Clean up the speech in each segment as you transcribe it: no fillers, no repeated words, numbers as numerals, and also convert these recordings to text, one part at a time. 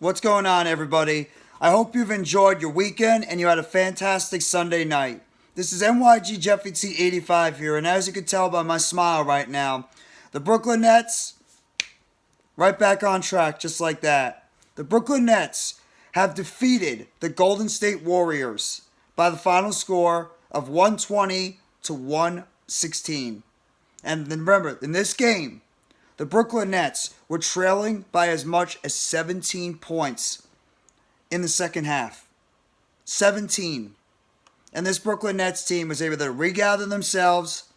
What's going on, everybody? I hope you've enjoyed your weekend and you had a fantastic Sunday night. This is NYG Jeffy T85 here, and as you can tell by my smile right now, the Brooklyn Nets, right back on track just like that. The Brooklyn Nets have defeated the Golden State Warriors by the final score of 120 to 116. And then remember, in this game, the Brooklyn Nets were trailing by as much as 17 points in the second half. 17. And this Brooklyn Nets team was able to regather themselves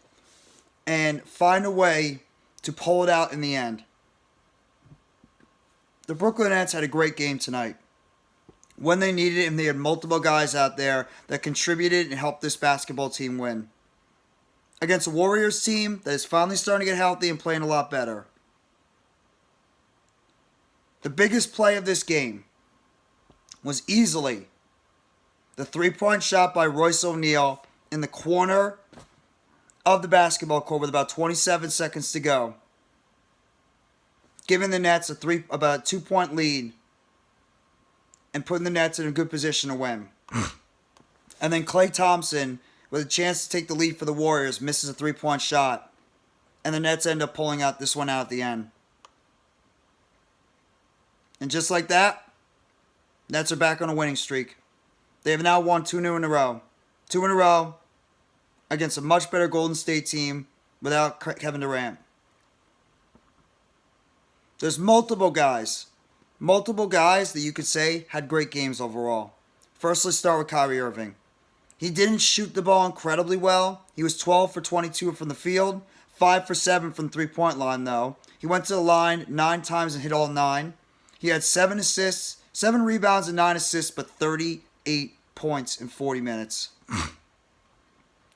and find a way to pull it out in the end. The Brooklyn Nets had a great game tonight. When they needed it, and they had multiple guys out there that contributed and helped this basketball team win. Against a Warriors team that is finally starting to get healthy and playing a lot better. The biggest play of this game was easily the three-point shot by Royce O'Neal in the corner of the basketball court with about 27 seconds to go, giving the Nets about a 2-point lead and putting the Nets in a good position to win. And then Klay Thompson, with a chance to take the lead for the Warriors, misses a three-point shot, and the Nets end up pulling out this one out at the end. And just like that, Nets are back on a winning streak. They have now won 2 in a row. 2 in a row against a much better Golden State team without Kevin Durant. There's multiple guys that you could say had great games overall. First, let's start with Kyrie Irving. He didn't shoot the ball incredibly well. He was 12 for 22 from the field, 5 for 7 from the three-point line, though. He went to the line 9 times and hit all 9. He had 7 assists, 7 rebounds and 9 assists, but 38 points in 40 minutes.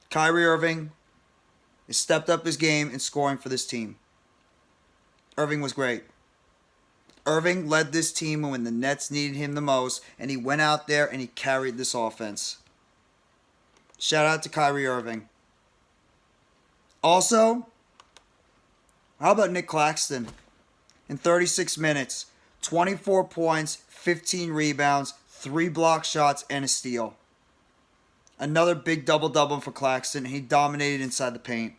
Kyrie Irving has stepped up his game in scoring for this team. Irving was great. Irving led this team when the Nets needed him the most, and he went out there and he carried this offense. Shout out to Kyrie Irving. Also, how about Nick Claxton? In 36 minutes, 24 points, 15 rebounds, 3 block shots, and a steal. Another big double-double for Claxton. He dominated inside the paint.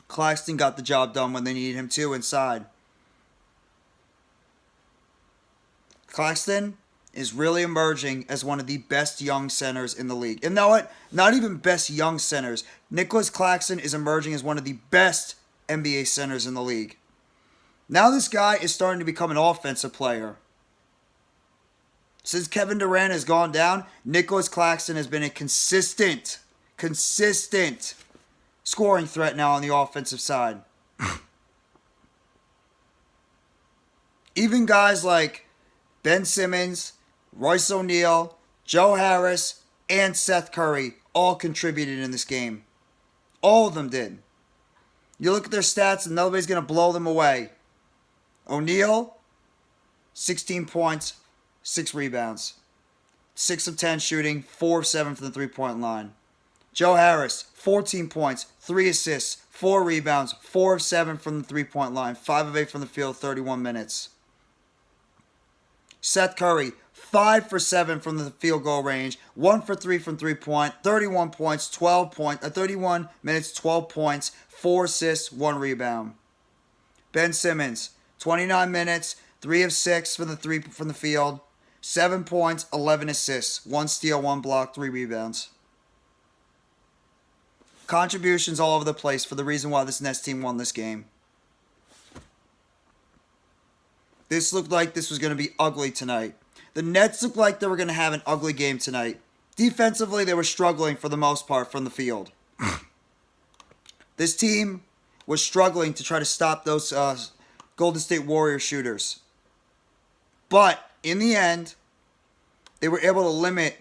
Claxton got the job done when they needed him to inside. Claxton is really emerging as one of the best young centers in the league. And you know what? Not even best young centers. Nicolas Claxton is emerging as one of the best NBA centers in the league. Now this guy is starting to become an offensive player. Since Kevin Durant has gone down, Nicolas Claxton has been a consistent scoring threat now on the offensive side. Even guys like Ben Simmons, Royce O'Neal, Joe Harris, and Seth Curry all contributed in this game. All of them did. You look at their stats and nobody's going to blow them away. O'Neal, 16 points, 6 rebounds. 6 of 10 shooting, 4 of 7 from the three-point line. Joe Harris, 14 points, 3 assists, 4 rebounds, 4 of 7 from the three-point line, 5 of 8 from the field, 31 minutes. Seth Curry, 5 for 7 from the field goal range, 1 for 3 from three-point, 31 points, 31 minutes, 12 points, 4 assists, 1 rebound. Ben Simmons, 29 minutes, 3 of 6 from the field, 7 points, 11 assists, 1 steal, 1 block, 3 rebounds. Contributions all over the place for the reason why this Nets team won this game. This looked like this was going to be ugly tonight. The Nets looked like they were going to have an ugly game tonight. Defensively, they were struggling for the most part from the field. This team was struggling to try to stop those Golden State Warriors shooters. But in the end, they were able to limit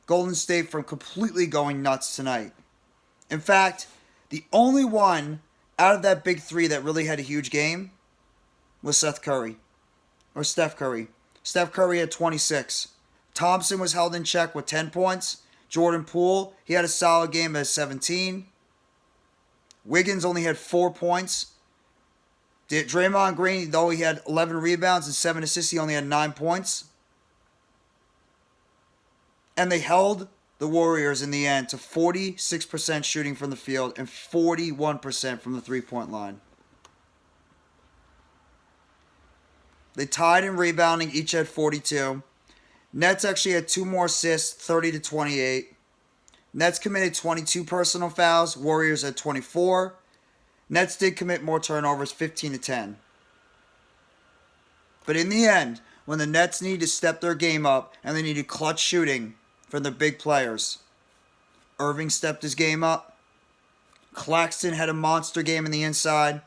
Golden State from completely going nuts tonight. In fact, the only one out of that big three that really had a huge game was Seth Curry. Or Steph Curry. Steph Curry had 26. Thompson was held in check with 10 points. Jordan Poole, he had a solid game at 17. Wiggins only had 4 points. Draymond Green, though he had 11 rebounds and 7 assists, he only had 9 points. And they held the Warriors in the end to 46% shooting from the field and 41% from the three-point line. They tied in rebounding, each had 42. Nets actually had 2 more assists, 30-28. Nets committed 22 personal fouls. Warriors had 24. Nets did commit more turnovers, 15-10. But in the end, when the Nets needed to step their game up and they needed clutch shooting from their big players, Irving stepped his game up. Claxton had a monster game in the inside.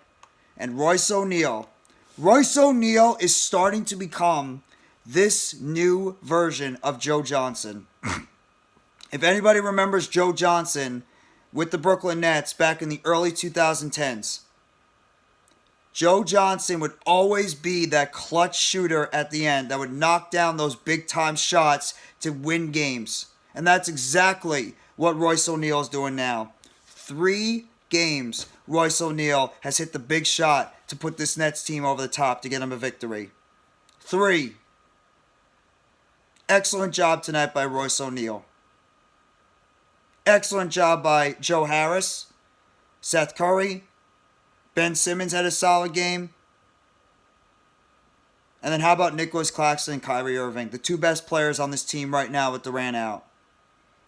And Royce O'Neal. Royce O'Neal is starting to become this new version of Joe Johnson. If anybody remembers Joe Johnson with the Brooklyn Nets back in the early 2010s, Joe Johnson would always be that clutch shooter at the end that would knock down those big-time shots to win games. And that's exactly what Royce O'Neal is doing now. 3 games, Royce O'Neal has hit the big shot to put this Nets team over the top to get him a victory. 3. Excellent job tonight by Royce O'Neal. Excellent job by Joe Harris, Seth Curry. Ben Simmons had a solid game. And then how about Nicolas Claxton and Kyrie Irving, the 2 best players on this team right now with Durant out.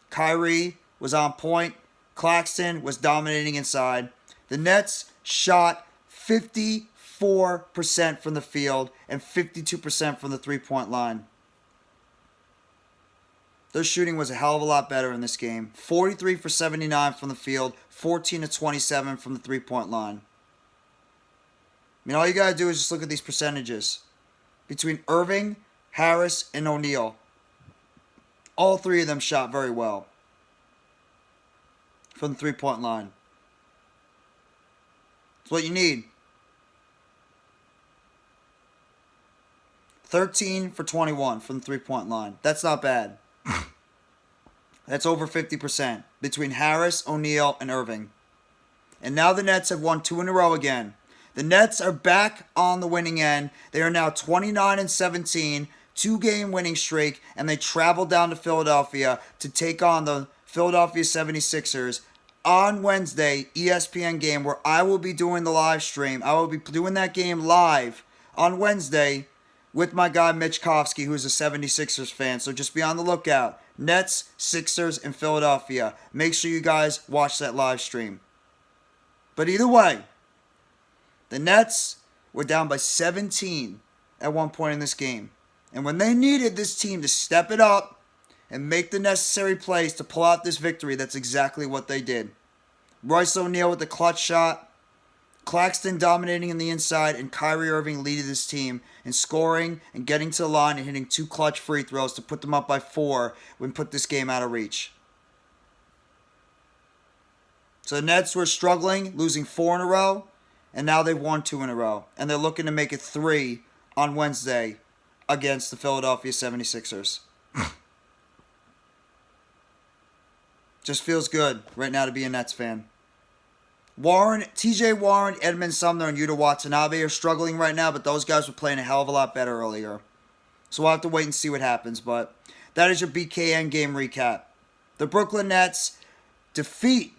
Kyrie was on point. Claxton was dominating inside. The Nets shot 54% from the field and 52% from the three-point line. Their shooting was a hell of a lot better in this game. 43 for 79 from the field, 14 to 27 from the three-point line. I mean, all you got to do is just look at these percentages. Between Irving, Harris, and O'Neal, all 3 of them shot very well from the three-point line. That's what you need. 13 for 21 from the three-point line. That's not bad. That's over 50% between Harris, O'Neal, and Irving. And now the Nets have won 2 in a row again. The Nets are back on the winning end. They are now 29-17, 2-game winning streak, and they travel down to Philadelphia to take on the Philadelphia 76ers on Wednesday, ESPN game, where I will be doing the live stream. I will be doing that game live on Wednesday with my guy Mitch Kofsky, who is a 76ers fan. So just be on the lookout. Nets, Sixers, and Philadelphia. Make sure you guys watch that live stream. But either way, the Nets were down by 17 at one point in this game. And when they needed this team to step it up and make the necessary plays to pull out this victory, that's exactly what they did. Royce O'Neal with the clutch shot. Claxton dominating in the inside, and Kyrie Irving leading his team in scoring and getting to the line and hitting 2 clutch free throws to put them up by 4 when put this game out of reach. So the Nets were struggling, losing 4 in a row, and now they've won 2 in a row. And they're looking to make it 3 on Wednesday against the Philadelphia 76ers. Just feels good right now to be a Nets fan. TJ Warren, Edmund Sumner, and Yuta Watanabe are struggling right now, but those guys were playing a hell of a lot better earlier. So we'll have to wait and see what happens, but that is your BKN game recap. The Brooklyn Nets defeat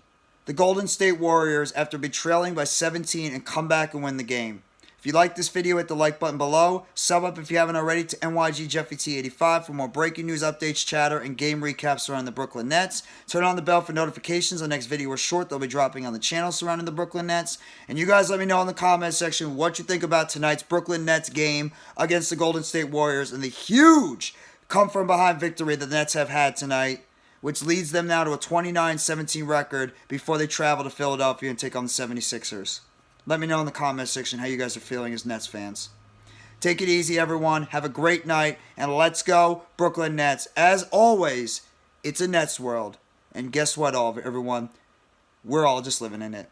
the Golden State Warriors after being trailing by 17 and come back and win the game. If you like this video, hit the like button below. Sub up if you haven't already to NYGJeffyT85 for more breaking news, updates, chatter, and game recaps surrounding the Brooklyn Nets. Turn on the bell for notifications. The next video is short. They'll be dropping on the channel surrounding the Brooklyn Nets. And you guys let me know in the comment section what you think about tonight's Brooklyn Nets game against the Golden State Warriors and the huge come-from-behind victory the Nets have had tonight, which leads them now to a 29-17 record before they travel to Philadelphia and take on the 76ers. Let me know in the comment section how you guys are feeling as Nets fans. Take it easy, everyone. Have a great night, and let's go, Brooklyn Nets. As always, it's a Nets world. And guess what, everyone? We're all just living in it.